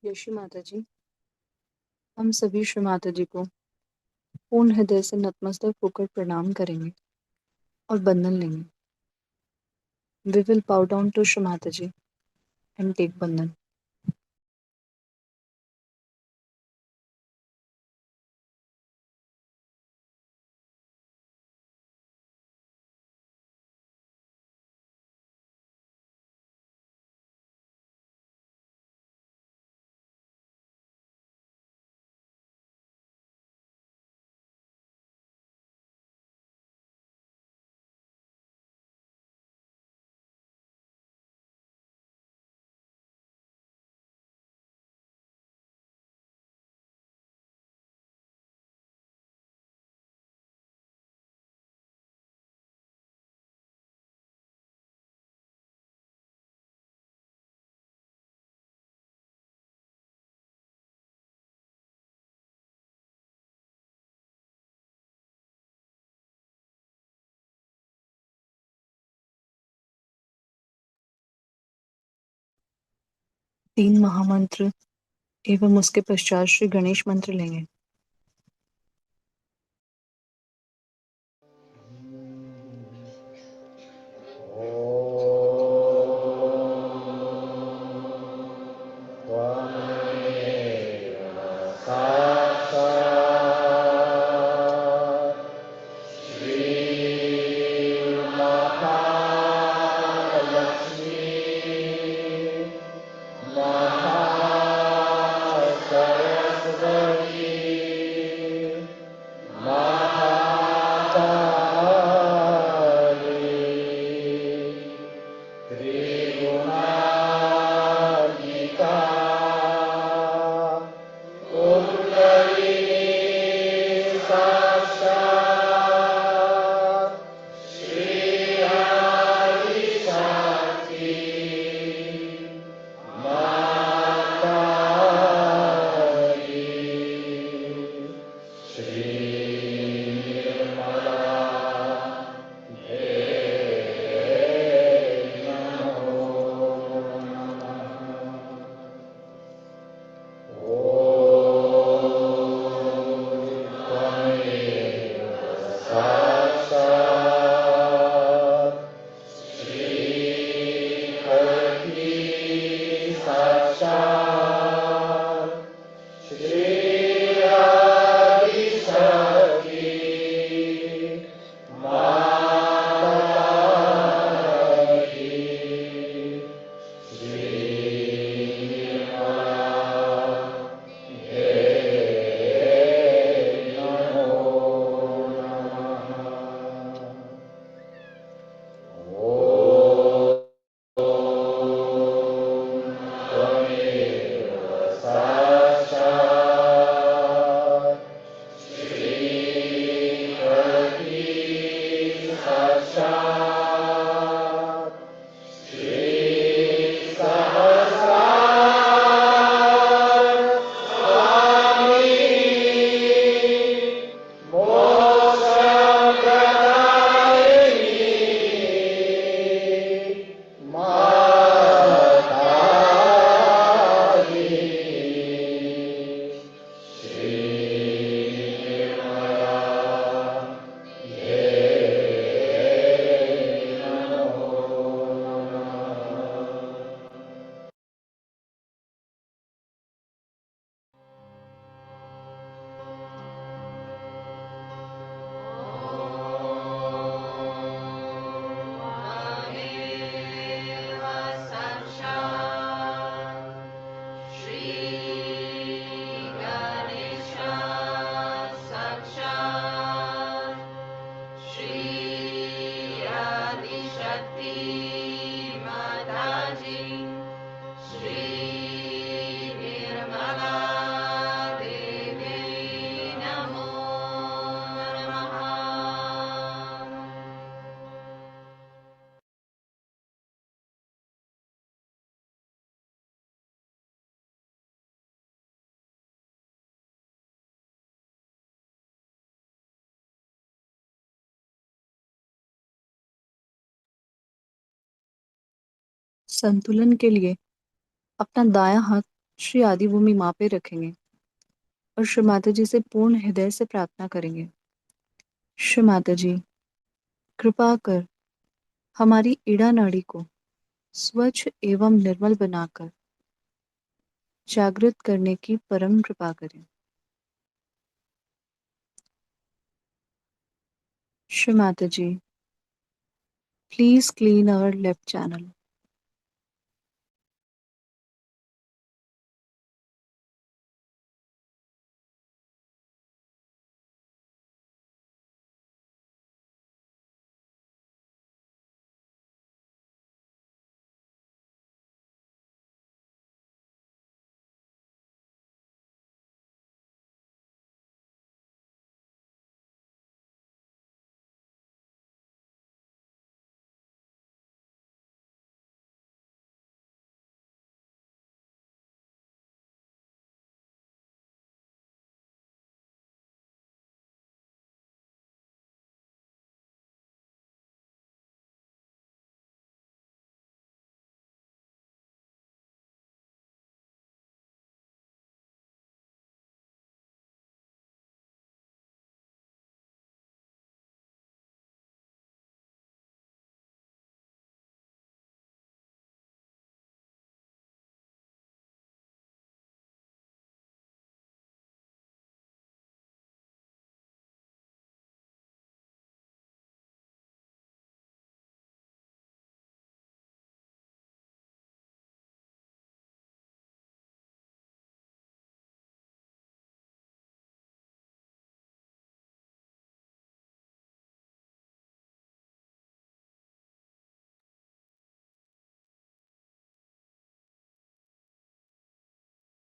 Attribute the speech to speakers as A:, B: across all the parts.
A: यशी माता जी, हम सभी श्री माता जी को पूर्ण हृदय से नतमस्तक होकर प्रणाम करेंगे और बंधन लेंगे। We will bow down to Shri Mataji and take bandhan. तीन महामंत्र एवं उसके पश्चात श्री गणेश मंत्र लेंगे। संतुलन के लिए अपना दायां हाथ श्री आदिभूमि माँ पे रखेंगे और श्री माता जी से पूर्ण हृदय से प्रार्थना करेंगे। श्री माता जी, कृपा कर हमारी इड़ा नाड़ी को स्वच्छ एवं निर्मल बनाकर जागृत करने की परम कृपा करें। Shri Mata ji, please clean our left channel.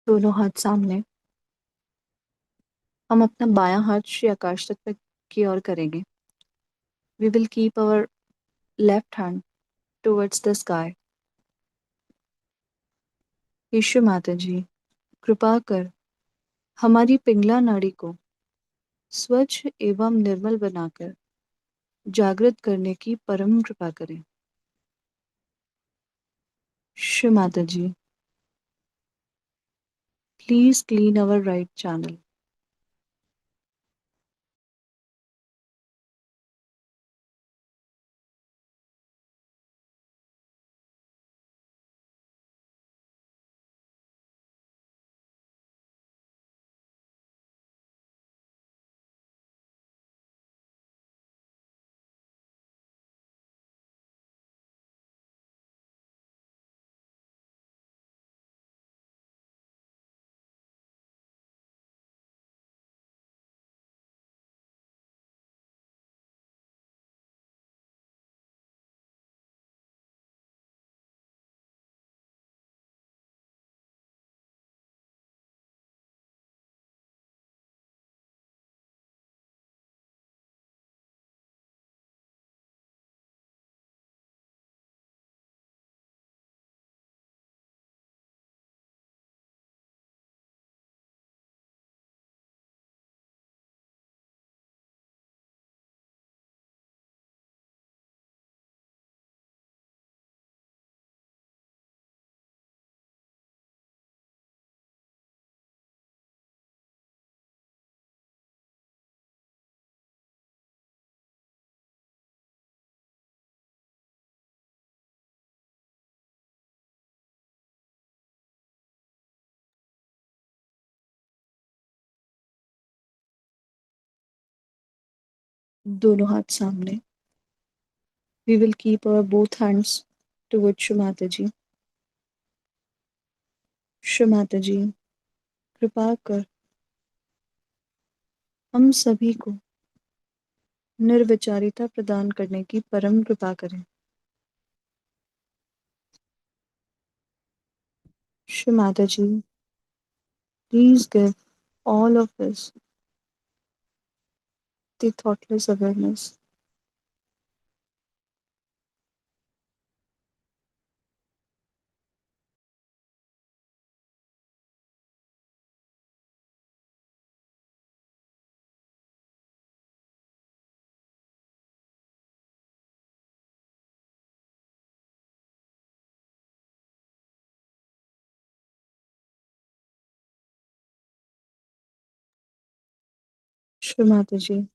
A: दोनों हाथ सामने। हम अपना बायां हाथ श्री आकाश तत्व की ओर करेंगे। We will keep our left hand towards the sky. ईश्वर माता जी, कृपा कर हमारी पिंगला नाड़ी को स्वच्छ एवं निर्मल बनाकर जागृत करने की परम कृपा करें। Shri Mata ji, please clean our right channel. दोनों हाथ सामने। We will keep our both hands towards Shri Mata ji. Shri Mata ji, कृपा कर हम सभी को निर्विचारिता प्रदान करने की परम कृपा करें। Shri Mata ji, please give all of us the thoughtless awareness Shri Mataji,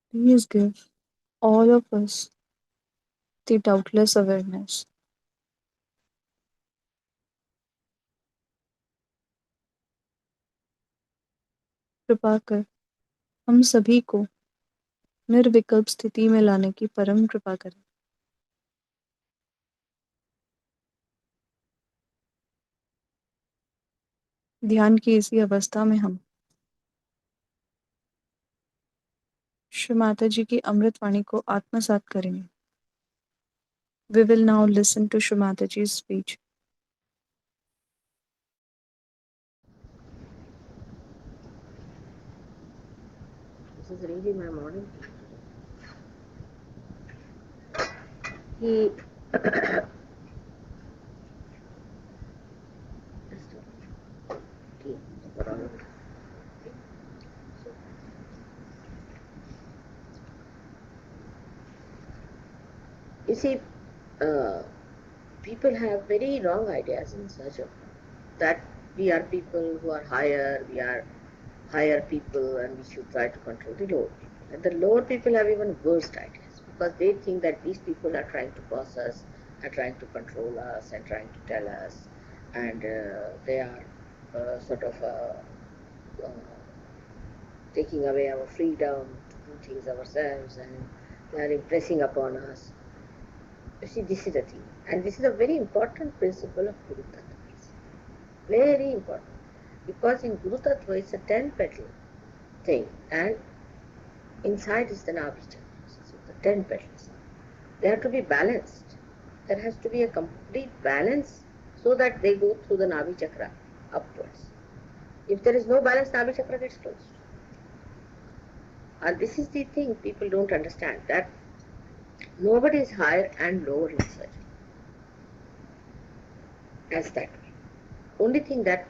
A: please give all of us the doubtless awareness. कृपा कर हम सभी को निर्विकल्प स्थिति में लाने की परम कृपा करें। ध्यान की इसी अवस्था में हम श्री माता जी की अमृत वाणी को आत्मसात करेंगे। We will now listen to Shri Mataji's speech.
B: This is really my model. He you see, people have very wrong ideas in Sahaja that we are people who are higher, we are higher people and we should try to control the lower people. And the lower people have even worse ideas because they think that these people are trying to boss us, are trying to control us and trying to tell us, and they are sort of taking away our freedom to do things ourselves, and they are impressing upon us. You see, this is the thing. And this is a very important principle of Guru Tattva. Very important. Because in Guru Tattva it's a 10 petal thing, and inside is the Nabhi chakra. So the 10 petals. They have to be balanced. There has to be a complete balance so that they go through the Nabhi chakra upwards. If there is no balance, Nabhi chakra gets closed. And this is the thing people don't understand, that nobody is higher and lower in surgery as that way. Only thing that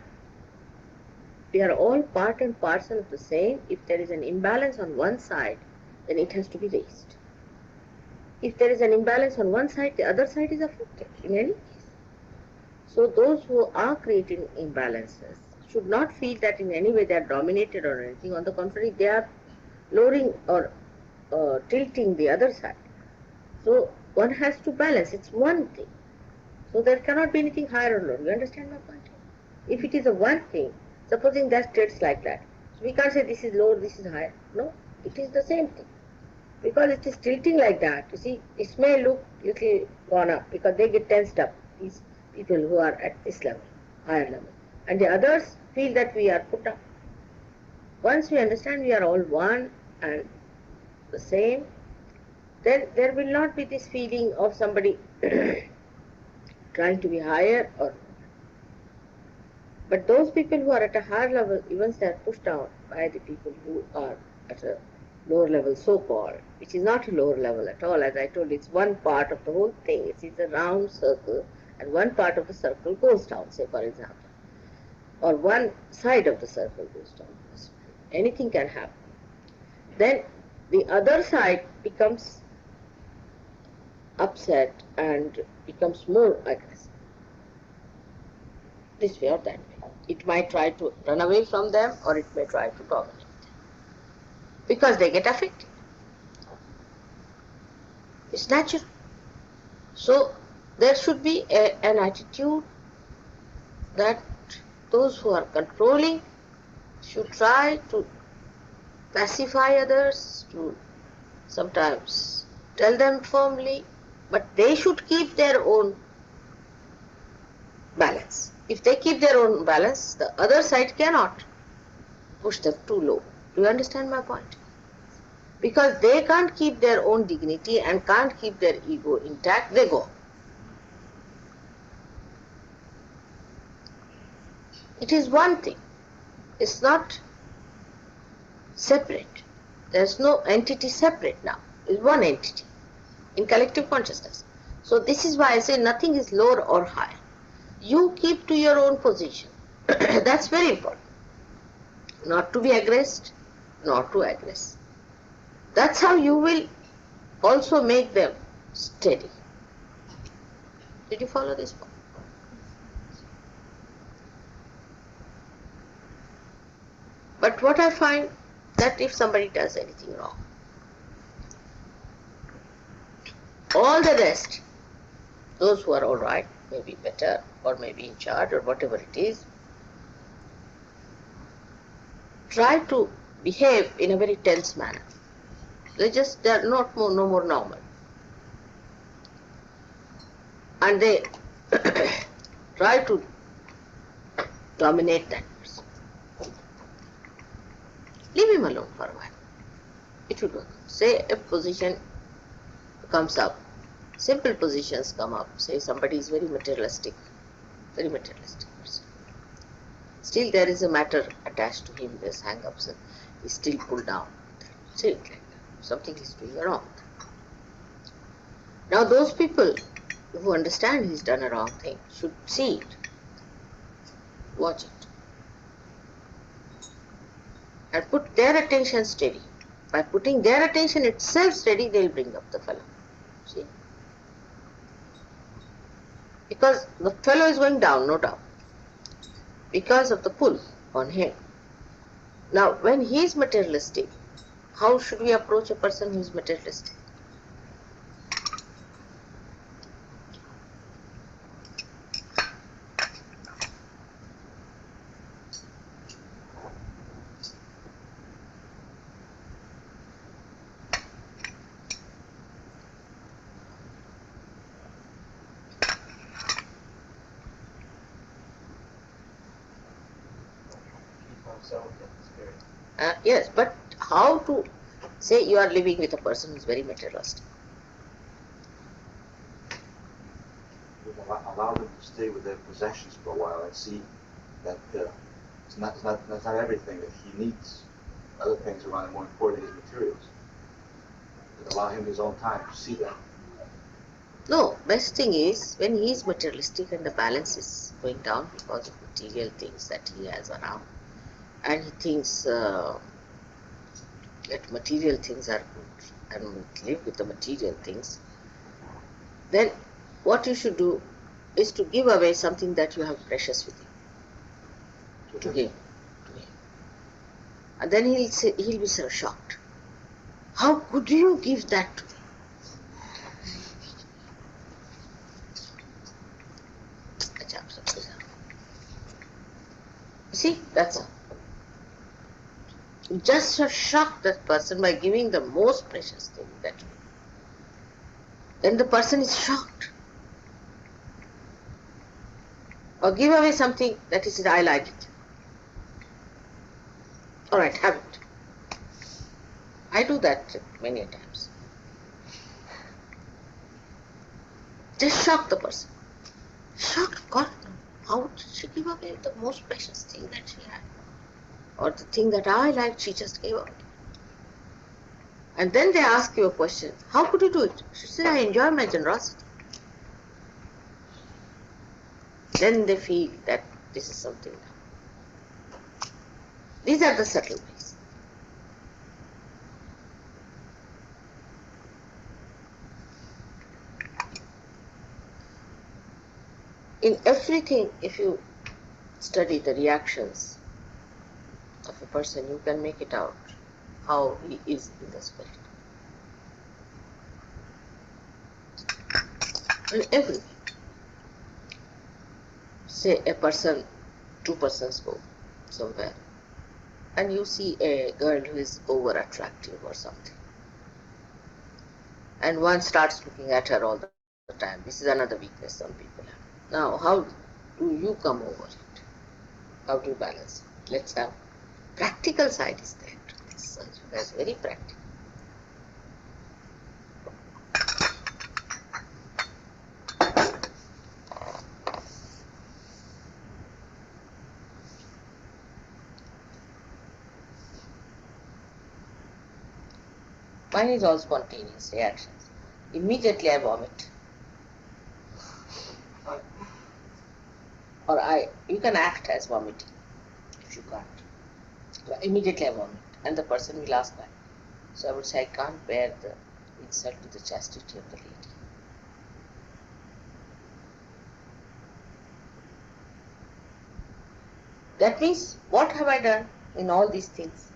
B: we are all part and parcel of the same. If there is an imbalance on one side, then it has to be raised. If there is an imbalance on one side, the other side is affected in any case. So those who are creating imbalances should not feel that in any way they are dominated or anything. On the contrary, they are lowering or tilting the other side. So one has to balance. It's one thing. So there cannot be anything higher or lower. You understand my point? If it is a one thing, supposing that states like that, so we can't say this is lower, this is higher. No, it is the same thing. Because it is tilting like that, you see, it may look little gone up because they get tensed up, these people who are at this level, higher level. And the others feel that we are put up. Once we understand we are all one and the same, then there will not be this feeling of somebody trying to be higher or. But those people who are at a higher level, even they are pushed down by the people who are at a lower level, so-called, which is not a lower level at all. As I told you, it's one part of the whole thing. It is a round circle, and one part of the circle goes down, say for example, or one side of the circle goes down. Anything can happen. Then the other side becomes upset and becomes more aggressive. This way or that way. It might try to run away from them, or it may try to dominate them. Because they get affected. It's natural. So there should be an attitude that those who are controlling should try to pacify others, to sometimes tell them firmly, but they should keep their own balance. If they keep their own balance, the other side cannot push them too low. Do you understand my point? Because they can't keep their own dignity and can't keep their ego intact, they go. It is one thing. It's not separate. There's no entity separate now. It's one entity in collective consciousness. So this is why I say nothing is lower or higher. You keep to your own position. That's very important. Not to be aggressed, not to aggress. That's how you will also make them steady. Did you follow this point? But what I find that if somebody does anything wrong, all the rest, those who are all right, maybe better or maybe in charge or whatever it is, try to behave in a very tense manner. They are not more, no more normal. And they try to dominate that person. Leave him alone for a while. It will work. Say a position comes up, simple positions come up. Say somebody is very materialistic person. Still there is a matter attached to him, there's hang-ups and he's still pulled down. Say it like that. Something is doing wrong. Now those people who understand he's done a wrong thing should see it, watch it, and put their attention steady. By putting their attention itself steady, they'll bring up the fellow. See? Because the fellow is going down, no doubt, because of the pull on him. Now, when he is materialistic, how should we approach a person who is materialistic? Yes, but how to say you are living with a person who is very materialistic?
C: Allow them to stay with their possessions for a while and see that it's not everything that he needs. Other things around him more important than his materials. And allow him his own time to see that.
B: No, best thing is when he is materialistic and the balance is going down because of material things that he has around, and he thinks that material things are good and live with the material things, then what you should do is to give away something that you have precious with you. To give to him. And then he'll be so shocked. How could you give that to me? See, that's all. You just shock that person by giving the most precious thing that way. Then the person is shocked. Or give away something that is, I like it. Alright, have it. I do that many times. Just shock the person. Shocked, God, how did she give away the most precious thing that she had? Or the thing that I liked, she just gave away. And then they ask you a question, how could you do it? She said, I enjoy my generosity. Then they feel that this is something. These are the subtle ways. In everything, if you study the reactions of a person, you can make it out how he is in the spirit. In everything. Say a person, two persons go somewhere, and you see a girl who is over attractive or something, and one starts looking at her all the time. This is another weakness some people have. Now, how do you come over it? How do you balance it? Let's have practical side is there. That's very practical. Mine is all spontaneous reactions. Immediately I vomit. Or you can act as vomiting if you can't. But immediately I vomit, and the person will ask why. So I would say I can't bear the insult to the chastity of the lady. That means, what have I done? in all these things.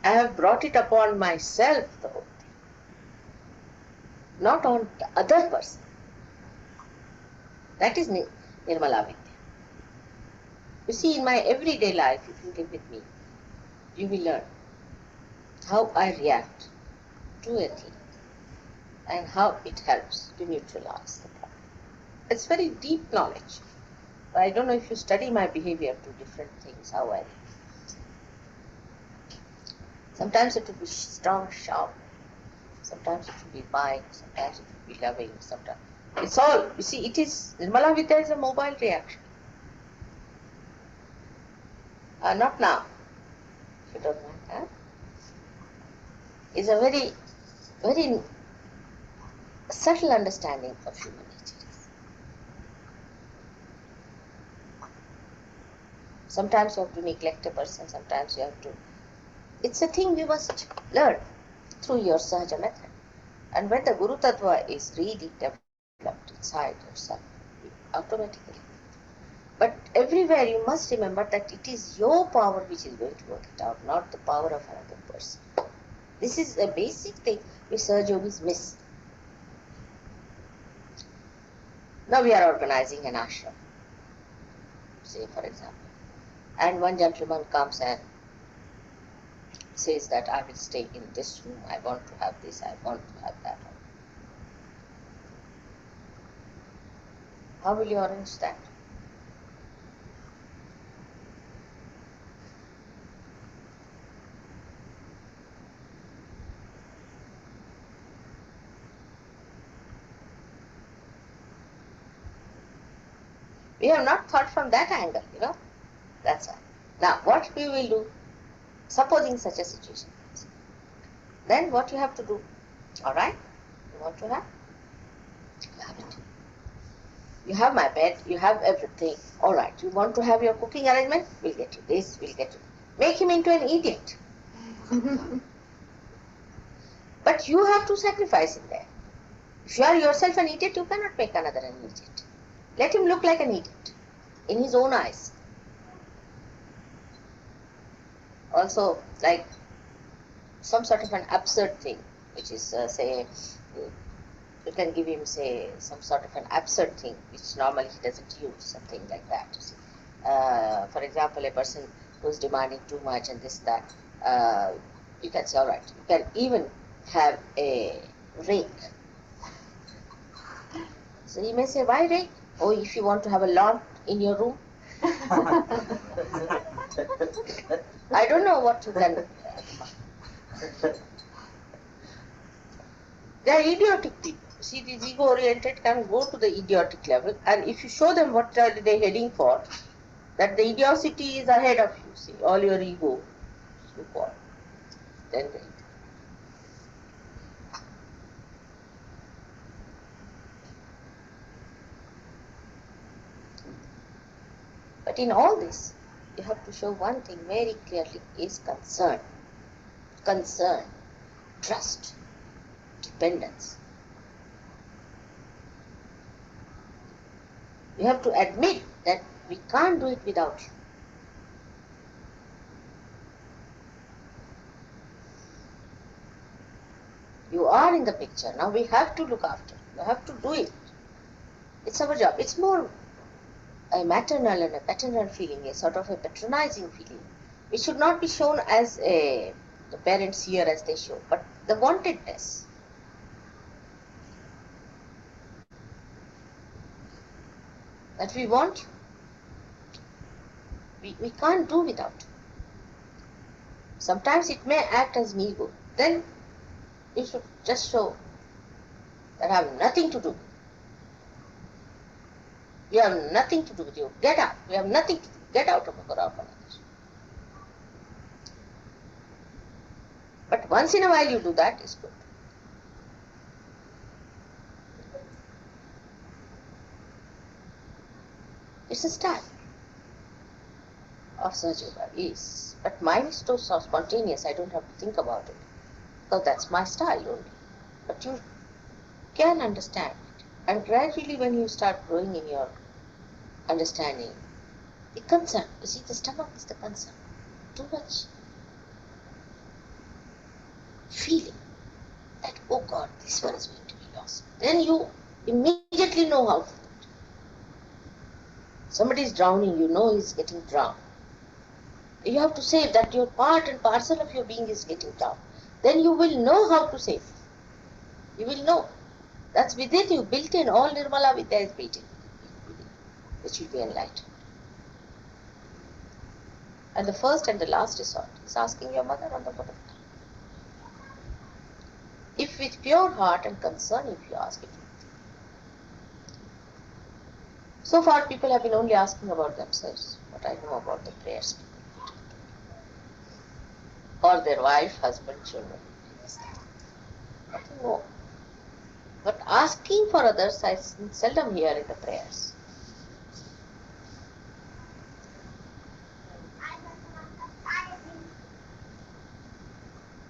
B: I have brought it upon myself, the whole thing, not on the other person. That is Nirmala Vidya. You see, in my everyday life, if you live with me, you will learn how I react to a thing and how it helps to neutralize the problem. It's very deep knowledge. I don't know if you study my behavior to different things, how I react. Sometimes it will be strong, sharp. Sometimes it will be mild. Sometimes it will be loving. Sometimes it's all. You see, it is Nirmala Vidya is a mobile reaction. Not now, if you don't mind. It's a very, very subtle understanding of human nature. Sometimes you have to neglect a person. Sometimes you have to. It's a thing you must learn through your Sahaja method. And when the Guru Tattva is really developed inside yourself, automatically. But everywhere you must remember that it is your power which is going to work it out, not the power of another person. This is a basic thing which Sahaja Yogis miss. Now we are organizing an ashram, say for example, and one gentleman comes and says that I will stay in this room, I want to have this, I want to have that. How will you arrange that? We have not thought from that angle, That's why. Now, what we will do, supposing such a situation, then what you have to do? All right, you want to have? You have it. You have my bed, you have everything. All right, you want to have your cooking arrangement? We'll get you this, we'll get you. Make him into an idiot. But you have to sacrifice in there. If you are yourself an idiot, you cannot make another an idiot. Let him look like an idiot in his own eyes. Also, like some sort of an absurd thing, which is, say, you can give him, say, some sort of an absurd thing, which normally he doesn't use, something like that. You see. For example, a person who is demanding too much and this, that, you can say, all right, you can even have a rake. So he may say, why rake? Oh, if you want to have a lawn in your room. I don't know what you can. They are idiotic people. See, these ego-oriented can go to the idiotic level, and if you show them what are they heading for, that the idiocy is ahead of you, see, all your ego, you call, then they. But in all this, you have to show one thing very clearly is concern. Concern, trust, dependence. You have to admit that we can't do it without you. You are in the picture. Now we have to look after it. You have to do it. It's our job. It's more a maternal and a paternal feeling, a sort of a patronizing feeling. It should not be shown as the parents here as they show, but the wantedness. That we want you. We can't do without you. Sometimes it may act as an ego. Then you should just show that I have nothing to do with it. You have nothing to do with you. Get out. You have nothing to do. Get out of the Guru. But once in a while you do that, is good. It's a style of Sahaja Yoga, yes. But mine is so spontaneous, I don't have to think about it. Because that's my style only. But you can understand it. And gradually when you start growing in your understanding, the concern, you see, the stomach is the concern. too much feeling that, oh God, this one is going to be lost. Then you immediately know how to do it. Somebody is drowning, you know he is getting drowned. You have to say that your part and parcel of your being is getting drowned. Then you will know how to save. You will know. That's within you, built in. All Nirmala Vidya is built in, which will be enlightened. And the first and the last resort is asking your mother on the foot of the tongue. If with pure heart and concern, if you ask it. So far, people have been only asking about themselves, what I know about the prayers people or their wife, husband, children. Nothing more. But asking for others, I seldom hear in the prayers.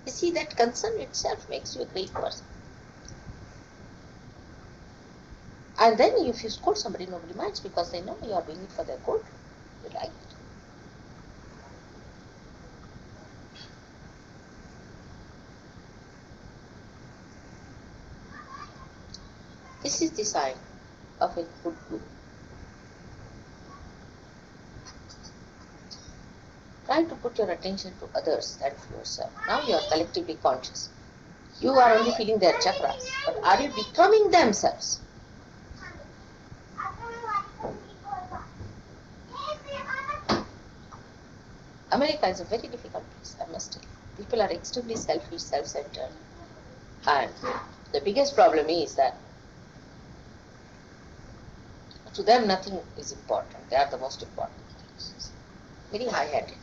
B: You see, that concern itself makes you a great person. And then if you scold somebody, nobody minds because they know you are doing it for their good. They like it. This is the sign of a good guru. Try to put your attention to others than to yourself. Now you are collectively conscious. You are only feeling their chakras, but are you becoming themselves? America is a very difficult place, I must tell you. People are extremely selfish, self-centered. And the biggest problem is that to them nothing is important. They are the most important things. Very high-headed.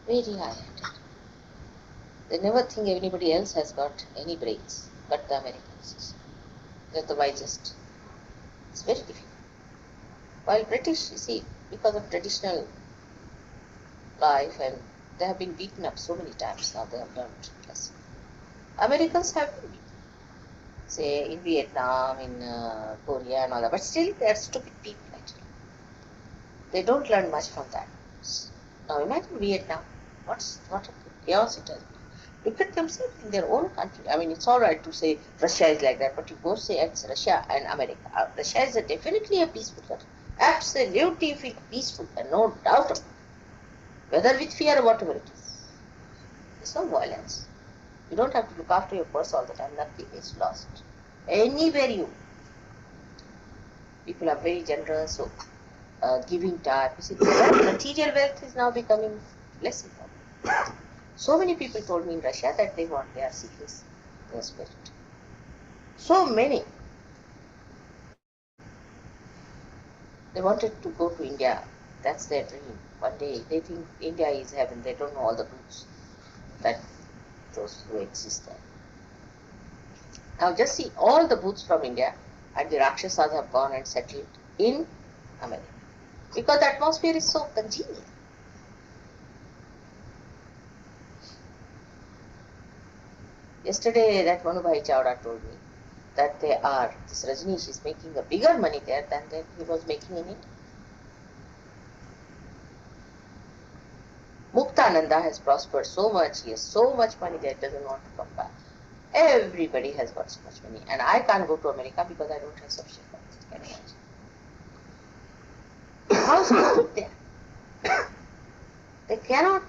B: Very high-headed. They never think anybody else has got any brains, but the Americans. They're the wisest. It's very difficult. While British, you see, because of traditional life, and they have been beaten up so many times now, they have learned lesson. Americans have been beaten, say in Vietnam, in Korea and all that, but still they are stupid people actually. They don't learn much from that. Now imagine Vietnam, what a chaos it has been. Look at themselves in their own country. I mean, it's all right to say Russia is like that, but you go say it's Russia and America. Russia is definitely a peaceful country. Absolutely peaceful, and no doubt about it. Whether with fear or whatever it is. There's no violence. You don't have to look after your purse all the time. Nothing is lost. Anywhere you. People are very generous, so giving type. You see, material wealth is now becoming less important. So many people told me in Russia that they are seeking their spirit. So many. They wanted to go to India. That's their dream. One day they think India is heaven. They don't know all the roots that those who exist there. Now just see all the booths from India and the Rakshasas have gone and settled in America. Because the atmosphere is so congenial. Yesterday that Manubhai Chawda told me that this Rajneesh is making a bigger money there than he was making in India. Muktananda has prospered so much, he has so much money that he doesn't want to come back. Everybody has got so much money, and I can't go to America because I don't have sufficient money. Can you imagine? How stupid they are. They cannot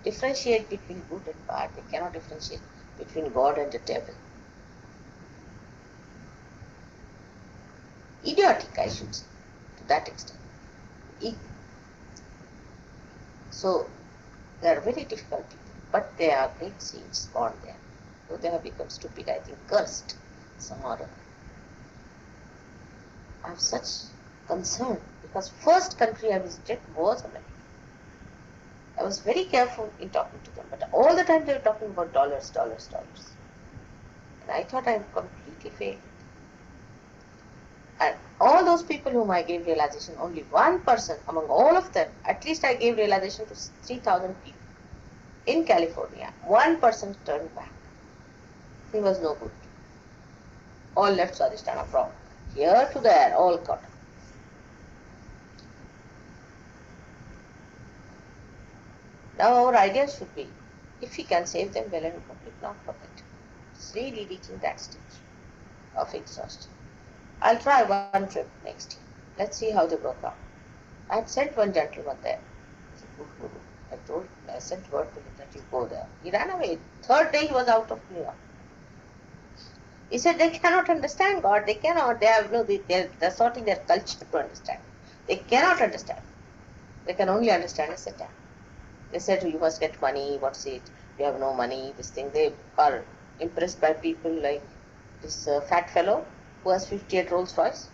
B: differentiate between good and bad. They cannot differentiate between God and the devil. Idiotic, I should say, to that extent. So, they are very difficult people, but they are great saints born there. So they have become stupid, I think, cursed somehow. I have such concern because first country I visited was America. I was very careful in talking to them, but all the time they were talking about dollars. And I thought I had completely failed. And all those people whom I gave realization, only one person among all of them, at least I gave realization to 3,000 people in California. One person turned back. He was no good. All left Swadhisthana from here to there, all got. Now our idea should be, if we can save them, well and good, if not, forget. It's really reaching that stage of exhaustion. I'll try one trip next year. Let's see how they work out. I had sent one gentleman there. He's a good guru. I sent word to him that you go there. He ran away. Third day he was out of New York. He said they cannot understand God. They cannot. They have no. They're sorting their culture to understand. They cannot understand. They can only understand a Satan. They said you must get money. What's it? You have no money. This thing. They are impressed by people like this fat fellow who has 58 Rolls Royce.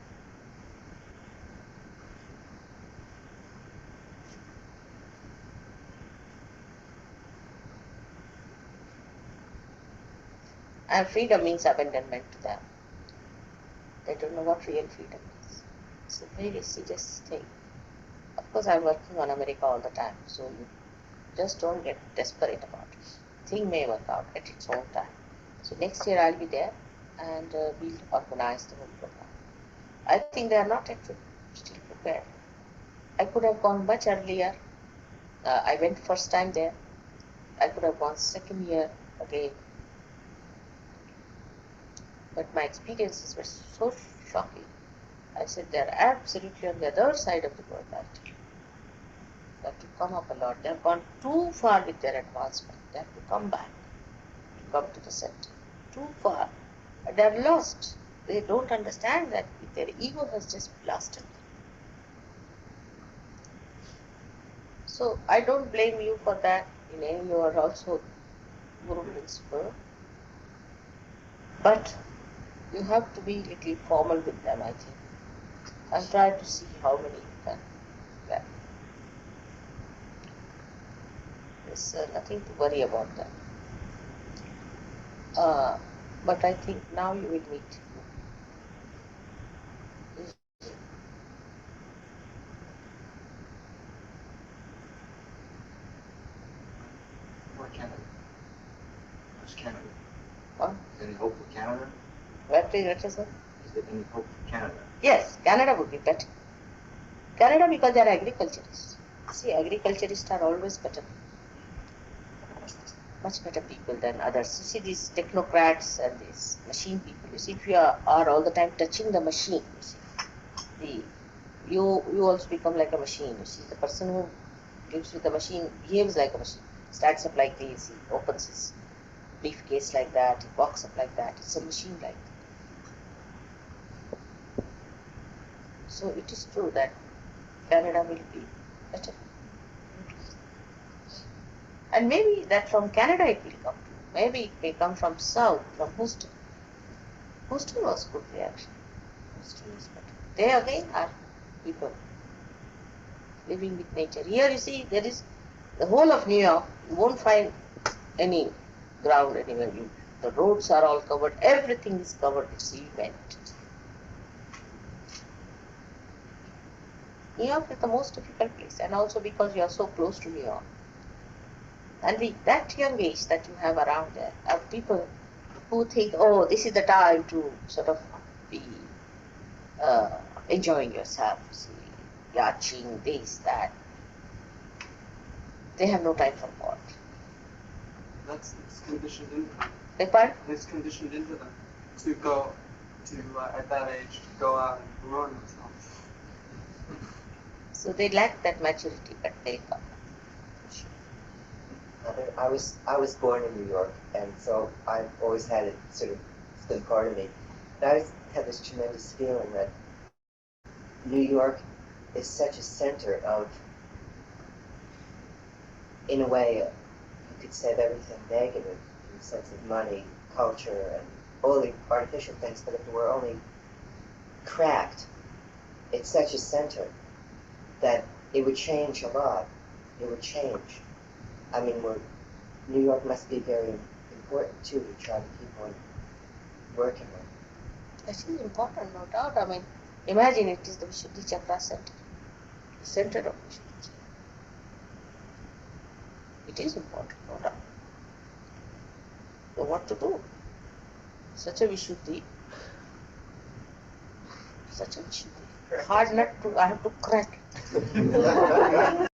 B: And freedom means abandonment to them. They don't know what real freedom is. It's a very serious thing. Of course, I'm working on America all the time, so you just don't get desperate about it. Thing may work out at its own time. So next year I'll be there, and we'll organize the whole program. I think they are not actually still prepared. I could have gone much earlier. I went first time there. I could have gone second year again. But my experiences were so shocking. I said they're absolutely on the other side of the world actually. They have to come up a lot. They have gone too far with their advancement. They have to come back, to come to the center. Too far. They are lost. They don't understand that their ego has just blasted them. So I don't blame you for that. You are also Guru principle. But you have to be a little formal with them, I think, and try to see how many you can get. There's nothing to worry about that. But I think now you will meet.
C: Or Canada. Where's Canada?
B: What?
C: Is there any hope for Canada?
B: What is it?
C: Is there any hope for Canada?
B: Yes, Canada would be better. Canada because they are agriculturists. See, agriculturists are always better. Much better people than others. You see these technocrats and these machine people. You see, if you are all the time touching the machine, you also become like a machine. You see, the person who lives with the machine behaves like a machine. Starts up like this, he opens his briefcase like that, he walks up like that. It's a machine like that. So it is true that Canada will be better. And maybe that from Canada it will come. Maybe it may come from south, from Houston. Houston was good reaction. Houston is better. They again are people living with nature. Here you see there is the whole of New York. You won't find any ground anywhere. The roads are all covered. Everything is covered with cement. New York is the most difficult place, and also because you are so close to New York. And that young age that you have around there are people who think, oh, this is the time to sort of be enjoying yourself, see, yachting, this, that. They have no time for God.
D: It's conditioned into them.
B: Beg pardon?
D: It's conditioned into them to go to at that age to go out and ruin themselves.
B: So they lack that maturity, but they'll come.
E: I was born in New York, and so I've always had it sort of, it's been part of me. And I always had this tremendous feeling that New York is such a center of, in a way, you could say of everything negative, in the sense of money, culture, and all the artificial things, but if it were only cracked, it's such a center that it would change a lot. It would change. I mean, New York must be very important too to try to keep on working on.
B: That is important, no doubt. I mean, imagine it is the Vishuddhi Chakra center, the center of Vishuddhi Chakra. It is important, no doubt. So what to do? Such a Vishuddhi, hard nut to, I have to crack it.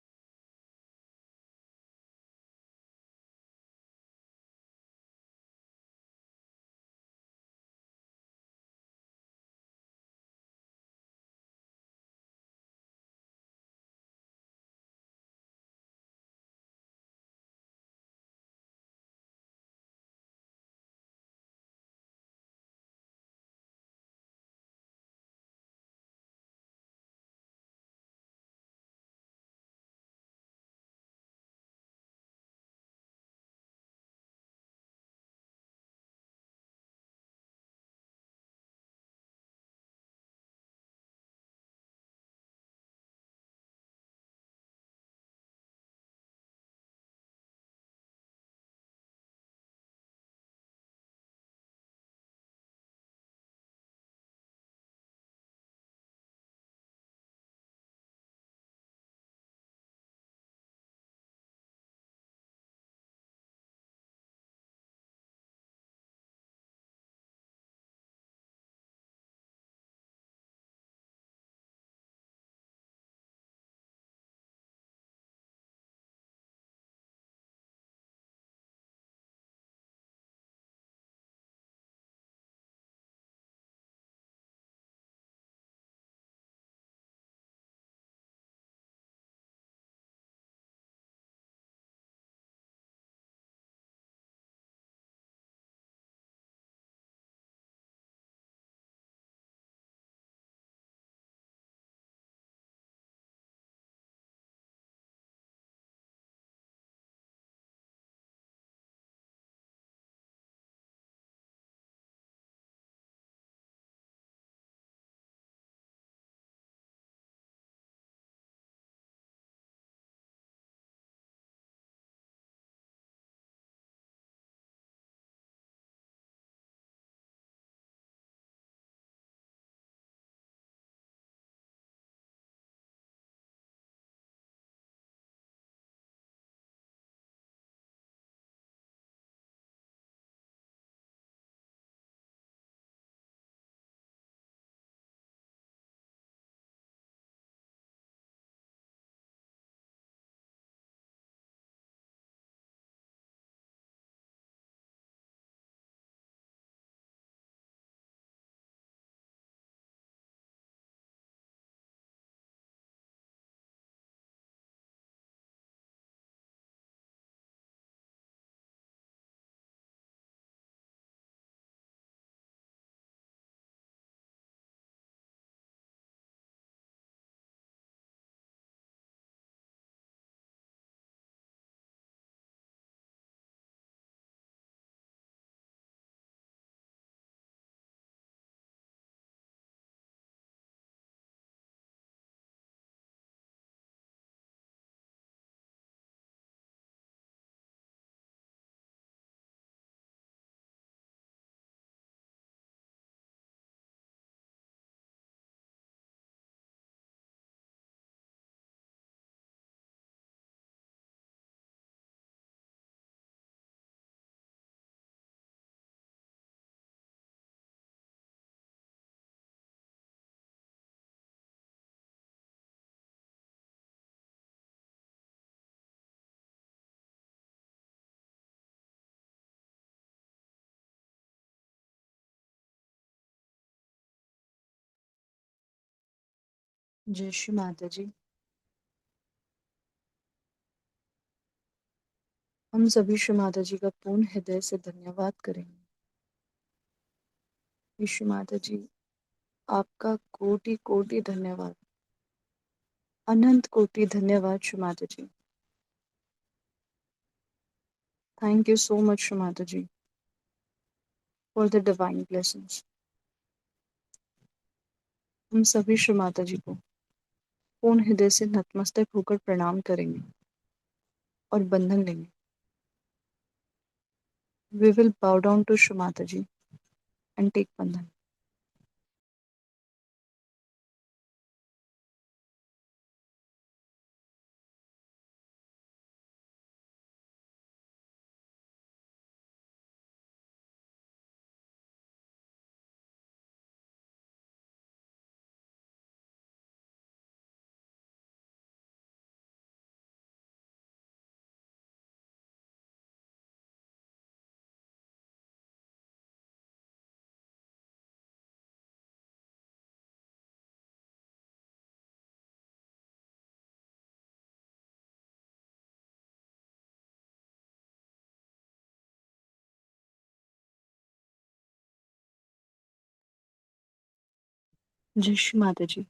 A: जय श्री माता जी। हम सभी श्री माता जी का पूर्ण हृदय से धन्यवाद करेंगे। श्री माता जी, आपका कोटि कोटि धन्यवाद, अनंत कोटि धन्यवाद Shri Mata ji. Thank you so much Shri Mata ji for the divine blessings. हम सभी श्री माता जी को पूर्ण हृदय से नतमस्तक होकर प्रणाम करेंगे और बंधन लेंगे। We will bow down to Shri Mataji and take bandhan. जय श्री माता जी।